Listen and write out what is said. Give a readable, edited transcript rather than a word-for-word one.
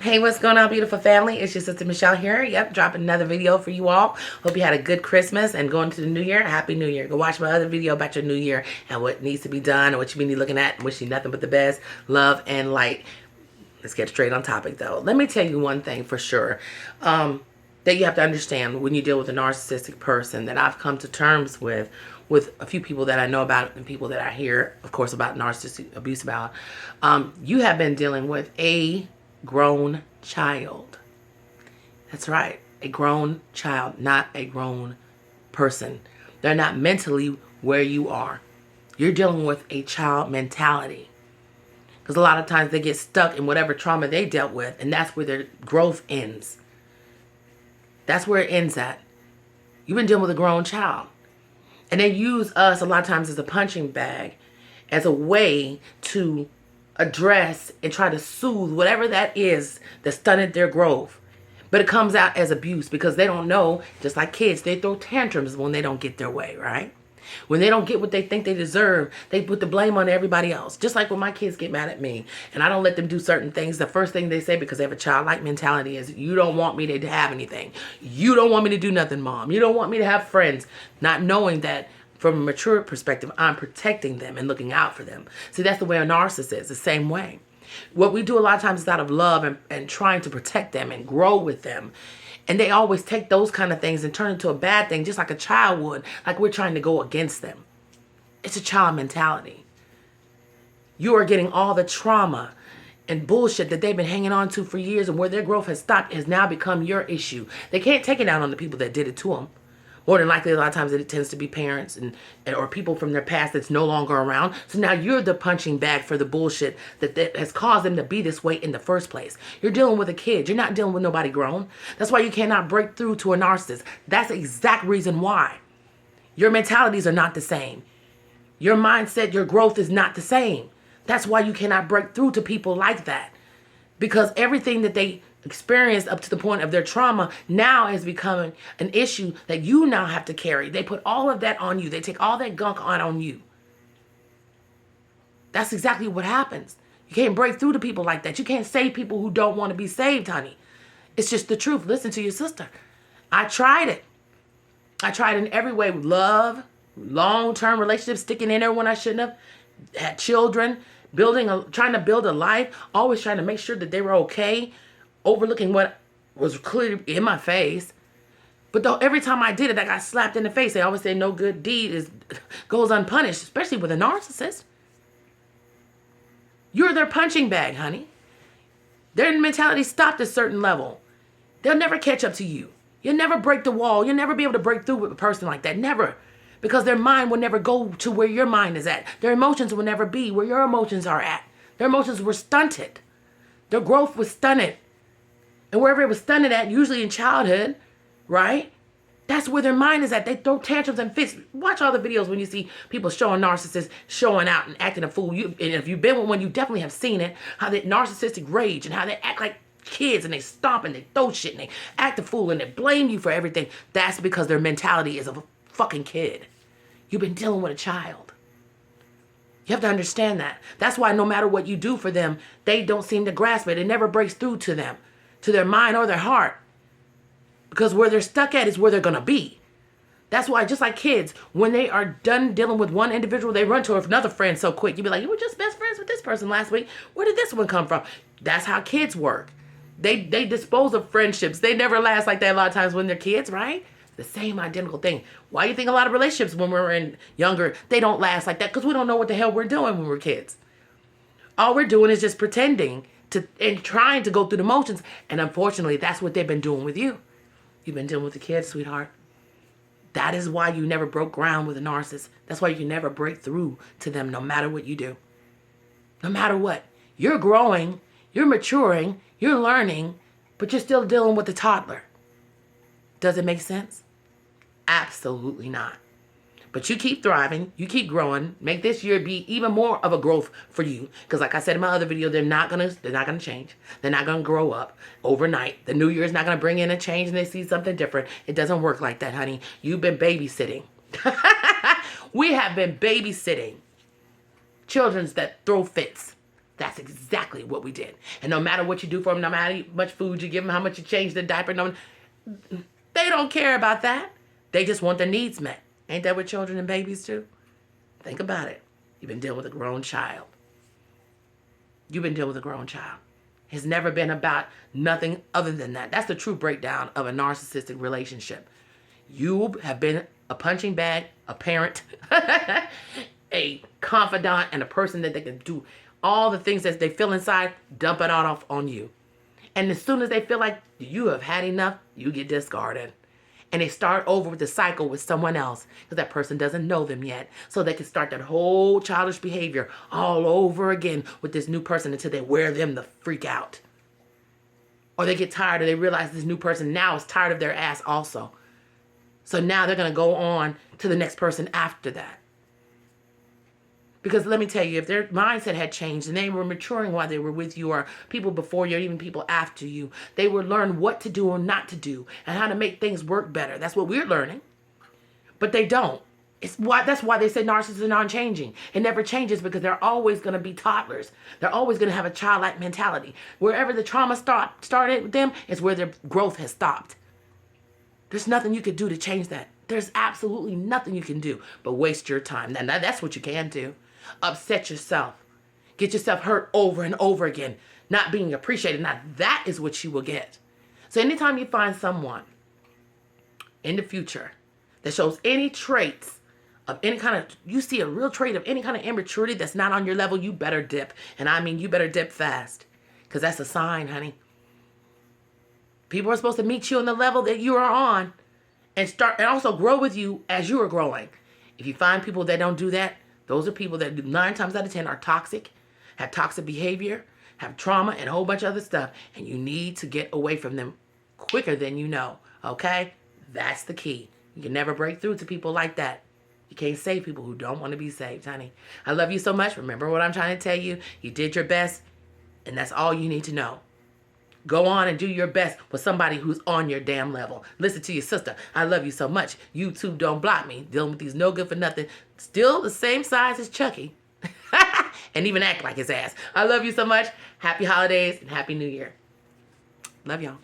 Hey, what's going on, beautiful family? It's your sister Michelle here. Yep, dropping another video for you all. Hope you had a good Christmas and going to the new year. Happy New Year. Go watch my other video about your new year and what needs to be done and what you be looking at. Wishing you nothing but the best, love, and light. Let's get straight on topic, though. Let me tell you one thing for sure that you have to understand when you deal with a narcissistic person that I've come to terms with a few people that I know about and people that I hear, of course, about narcissistic abuse about. You have been dealing with a grown child. That's right. A grown child, not a grown person. They're not mentally where you are. You're dealing with a child mentality. Because a lot of times they get stuck in whatever trauma they dealt with, and that's where their growth ends. That's where it ends at. You've been dealing with a grown child. And they use us a lot of times as a punching bag, as a way to address and try to soothe whatever that is that stunted their growth. But it comes out as abuse because they don't know, just like kids, they throw tantrums when they don't get their way, right? When they don't get what they think they deserve, they put the blame on everybody else. Just like when my kids get mad at me and I don't let them do certain things, the first thing they say, because they have a childlike mentality, is, you don't want me to have anything. You don't want me to do nothing, Mom. You don't want me to have friends. Not knowing that from a mature perspective, I'm protecting them and looking out for them. See, that's the way a narcissist is, the same way. What we do a lot of times is out of love and trying to protect them and grow with them. And they always take those kind of things and turn it into a bad thing, just like a child would, like we're trying to go against them. It's a child mentality. You are getting all the trauma and bullshit that they've been hanging on to for years, and where their growth has stopped has now become your issue. They can't take it out on the people that did it to them. More than likely, a lot of times it tends to be parents or people from their past that's no longer around. So now you're the punching bag for the bullshit that has caused them to be this way in the first place. You're dealing with a kid. You're not dealing with nobody grown. That's why you cannot break through to a narcissist. That's the exact reason why. Your mentalities are not the same. Your mindset, your growth is not the same. That's why you cannot break through to people like that. Because everything that they experienced up to the point of their trauma now is becoming an issue that you now have to carry. They put all of that on you. They take all that gunk on you. That's exactly what happens. You can't break through to people like that. You can't save people who don't want to be saved, honey. It's just the truth. Listen to your sister. I tried it. I tried in every way. Love, long-term relationships, sticking in there when I shouldn't have, had children, trying to build a life, always trying to make sure that they were okay, overlooking what was clearly in my face. But though every time I did it, I got slapped in the face. They always say no good deed goes unpunished, especially with a narcissist. You're their punching bag, honey. Their mentality stopped at a certain level. They'll never catch up to you. You'll never break the wall. You'll never be able to break through with a person like that. Never. Because their mind will never go to where your mind is at. Their emotions will never be where your emotions are at. Their emotions were stunted. Their growth was stunted. And wherever it was stunted at, usually in childhood, right? That's where their mind is at. They throw tantrums and fits. Watch all the videos when you see people showing narcissists showing out and acting a fool. And if you've been with one, you definitely have seen it. How they narcissistic rage and how they act like kids and they stomp and they throw shit and they act a fool and they blame you for everything. That's because their mentality is of a fucking kid. You've been dealing with a child. You have to understand that. That's why no matter what you do for them, they don't seem to grasp it. It never breaks through to them, to their mind or their heart. Because where they're stuck at is where they're going to be. That's why, just like kids, when they are done dealing with one individual, they run to another friend so quick. You'd be like, you were just best friends with this person last week. Where did this one come from? That's how kids work. They dispose of friendships. They never last like that a lot of times when they're kids, right? The same identical thing. Why do you think a lot of relationships when we're younger, they don't last like that? Because we don't know what the hell we're doing when we're kids. All we're doing is just pretending and trying to go through the motions. And unfortunately, that's what they've been doing with you. You've been dealing with the kids, sweetheart. That is why you never broke ground with a narcissist. That's why you can never break through to them no matter what you do. No matter what. You're growing, you're maturing, you're learning, but you're still dealing with the toddler. Does it make sense? Absolutely not. But you keep thriving, you keep growing. Make this year be even more of a growth for you. Because like I said in my other video, they're not gonna change. They're not gonna grow up overnight. The new year is not gonna bring in a change and they see something different. It doesn't work like that, honey. You've been babysitting. We have been babysitting children that throw fits That's exactly what we did. And no matter what you do for them, no matter how much food you give them, how much you change the diaper, they don't care about that. They just want their needs met. Ain't that what children and babies do? Think about it. You've been dealing with a grown child. You've been dealing with a grown child. It's never been about nothing other than that. That's the true breakdown of a narcissistic relationship. You have been a punching bag, a parent, a confidant, and a person that they can do all the things that they feel inside, dump it all off on you. And as soon as they feel like you have had enough, you get discarded. And they start over with the cycle with someone else because that person doesn't know them yet. So they can start that whole childish behavior all over again with this new person until they wear them the freak out. Or they get tired or they realize this new person now is tired of their ass also. So now they're going to go on to the next person after that. Because let me tell you, if their mindset had changed and they were maturing while they were with you, or people before you, or even people after you, they would learn what to do or not to do and how to make things work better. That's what we're learning. But they don't. That's why they say narcissists are non-changing. It never changes because they're always going to be toddlers. They're always going to have a childlike mentality. Wherever the trauma started with them is where their growth has stopped. There's nothing you could do to change that. There's absolutely nothing you can do but waste your time. Now that's what you can do. Upset yourself. Get yourself hurt over and over again. Not being appreciated. Now that is what you will get. So anytime you find someone in the future that shows any traits of any kind of, you see a real trait of any kind of immaturity that's not on your level, you better dip. And I mean, you better dip fast. Because that's a sign, honey. People are supposed to meet you on the level that you are on and also grow with you as you are growing. If you find people that don't do that, those are people that 9 times out of 10 are toxic, have toxic behavior, have trauma, and a whole bunch of other stuff. And you need to get away from them quicker than you know, okay? That's the key. You can never break through to people like that. You can't save people who don't want to be saved, honey. I love you so much. Remember what I'm trying to tell you. You did your best, and that's all you need to know. Go on and do your best with somebody who's on your damn level. Listen to your sister. I love you so much. YouTube don't block me. Dealing with these no good for nothing. Still the same size as Chucky. And even act like his ass. I love you so much. Happy holidays and Happy New Year. Love y'all.